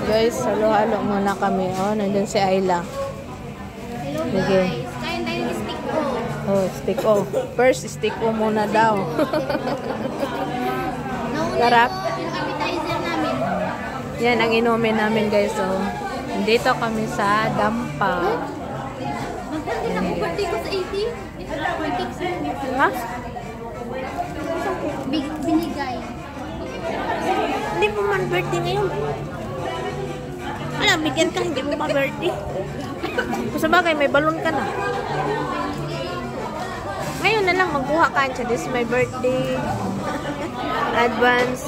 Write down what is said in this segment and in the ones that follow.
Guys, halo-halo muna kami. Oh, nandun si Ayla. Hello Sige. guys. Kain tayo ng stick ko. Oh, stick o. First, stick o muna daw. Sarap. Yung appetizer namin. Yan ang inumin namin guys. So, dito kami sa Dampa. Magpapit ako birthday ko sa 80. May cake sa Ha? binigay. Hindi mo man birthday ngayon. Wala, bigyan ka. Hindi mo pa birthday. Sa bagay, may balon ka na. Ngayon na lang, magkuha ka siya. This is my birthday. Advance.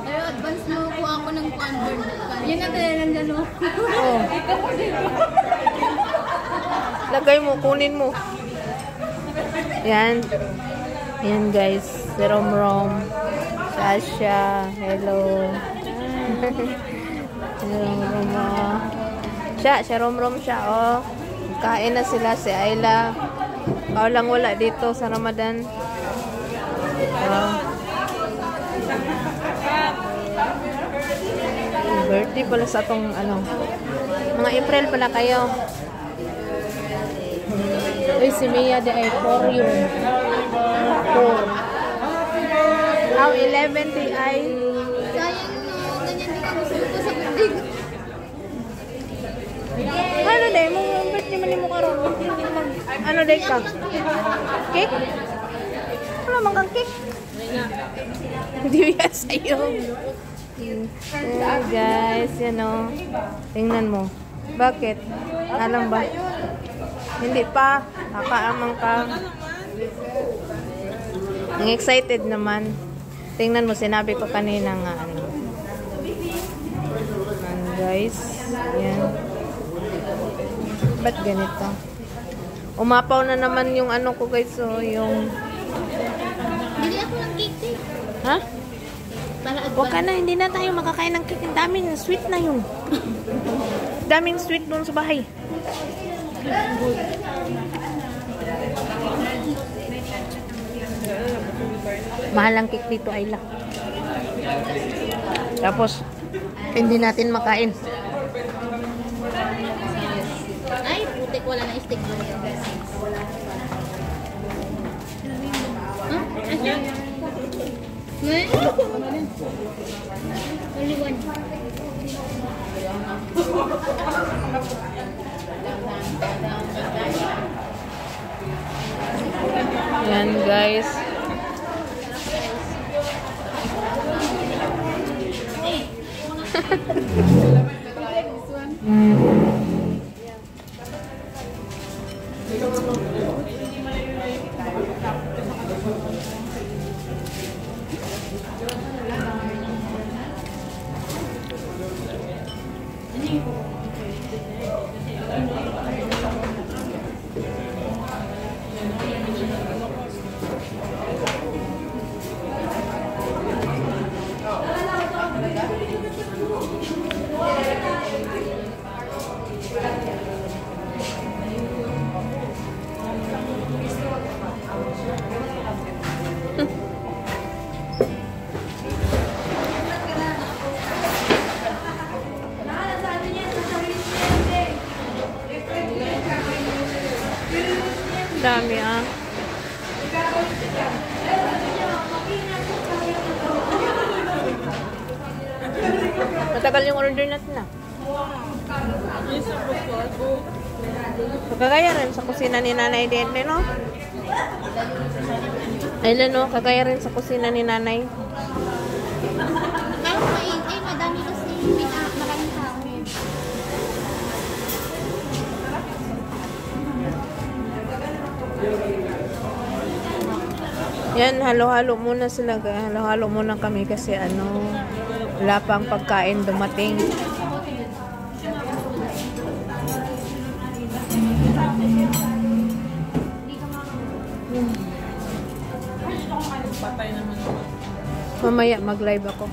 Pero advance mo ko ako ng convert. Yun na tayo nandyan mo. Oh. Lagay mo, kunin mo. Yan. Yan guys. Si Rom-Rom. Sasha. Hello. Si Rom-Rom. Si Rom-Rom siya. Oh. Kain na sila si Ayla. Kaulang wala dito sa Ramadan. Birthday pala sa tong ano. Mga April pala kayo. Uy, si Mia de ay 4 yun. 4. How 11 di ay? Sayang no, ganyan di ka gusto ko sa birthday ko. Ano day mo? Birthday man mo karon. Ano day ka? Cake? Wala man kang cake. Hindi yan sa'yo. Hey guys, yan o. Tingnan mo. Bakit? Alam ba? Hindi pa. Nakaamang ka. Ang excited naman. Tingnan mo, sinabi ko kanina nga ano. And guys, yan. Ba't ganito? Umapaw na naman yung ano ko guys. So, yung... Bili ako ng cake. Ha? Para Huwag ka na, hindi na tayo makakain ng cake. Ang daming sweet na yun. Daming sweet doon sa bahay. Mahal ang cake dito, Ayla. Tapos, hindi natin makain. Ay, putik, wala na stick. Only one. Yan guys. Dami ah. Matagal yung order natin ah. Kagaya rin sa kusina ni Nanay Dente, no? Ayun, no? Kagaya rin sa kusina ni Nanay. Pero maingay, madami kasi maraming tao. Yan, halo-halo muna sila. Halo-halo muna kami kasi ano, wala pang pagkain dumating. Mamaya mag-live ako.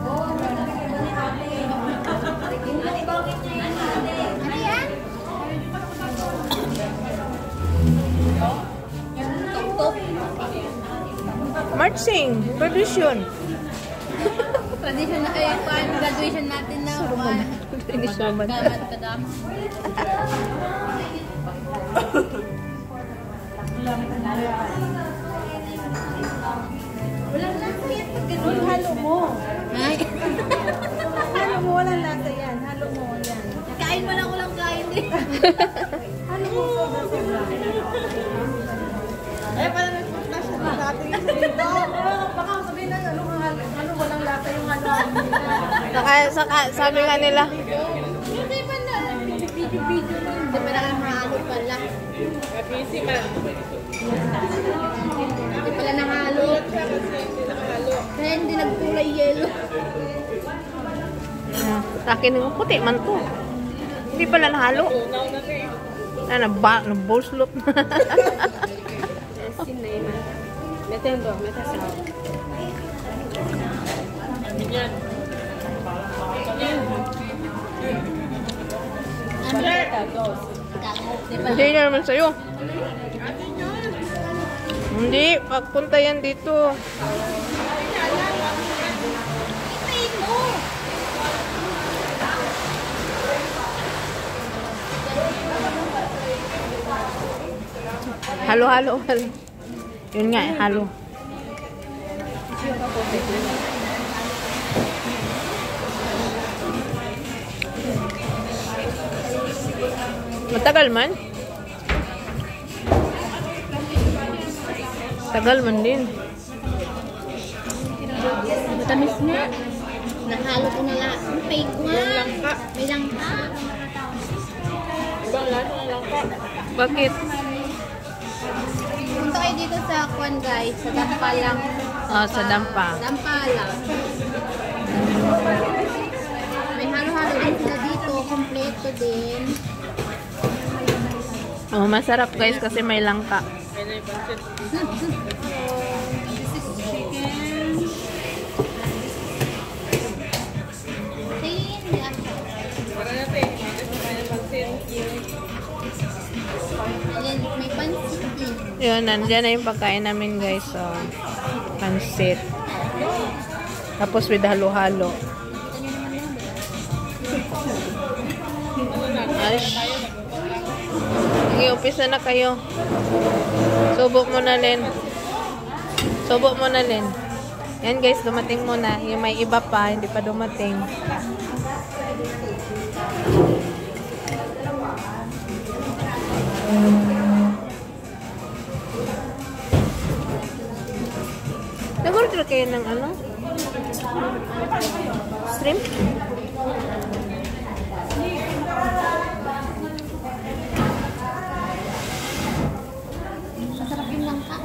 Oh, Dancing. Tradition. Tradition na kayo, graduation natin na. Tradition man. Gamat ka dam. Walang lasa yan pag ganun. Halo mo. Ay. Halo mo, walang lasa yan. Halo mo yan. Kain mo lang, walang kain eh. Halo mo, sobra-sobra. Eh, pala nagpunta siya na dating dito. Baka sabihin na, ano, walang lasa yung halo. Sabi nga nila. Hindi ba na? Video-video mo. Hindi ba nakahalo pala? Busy man. Hindi pala nahalo. Kaya hindi nagkulay yelo. Akin ng puti man to. Hindi pala nahalo. Nabolslot na. Metendo, metasal. Yan. Hindi naman sa'yo. Hindi, pagpunta yan dito. Itayin mo! Halo. Yun nga, halo. Matagal man. Tagal man din. Matamis nga. Nahalo ko na lahat. Ang fake nga. May langka. Ibang lasa ng langka. Bakit? Punta kayo dito sa Kwan guys. Sa Dampa lang. Sa dampa. Dampa lang. May halo-halo din sila dito. Kompleto din. Masarap guys kasi may langka. Kaya na yung pansit. This is chicken. Para natin. Ito kaya ng pansit. Ayan, may pansit din. Yun, nandyan na yung pagkain namin guys. So, pansit. Tapos with halo-halo. Ash. Sige, umpisa na kayo. Subok mo na, Len. Subok mo na, Len. Yan guys, dumating muna. Yung may iba pa, hindi pa dumating. Nag-order kayo ng ano? Shrimp? Masarap yung langka.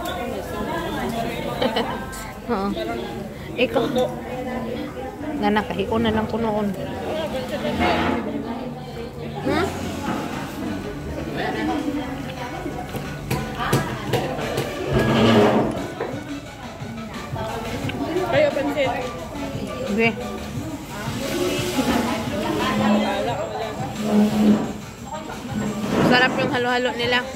Oo. Ikaw. Nga nakahiko na lang ko noon. Ha? Kayo pansit. Okay. Sarap yung halo-halo nila.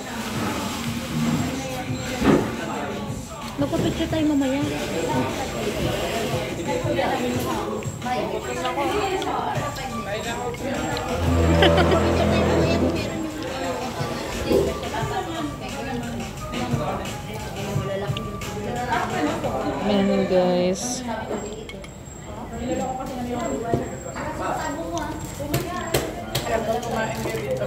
Magpapicture tayo mamaya. Ayan guys. Kumain kayo dito.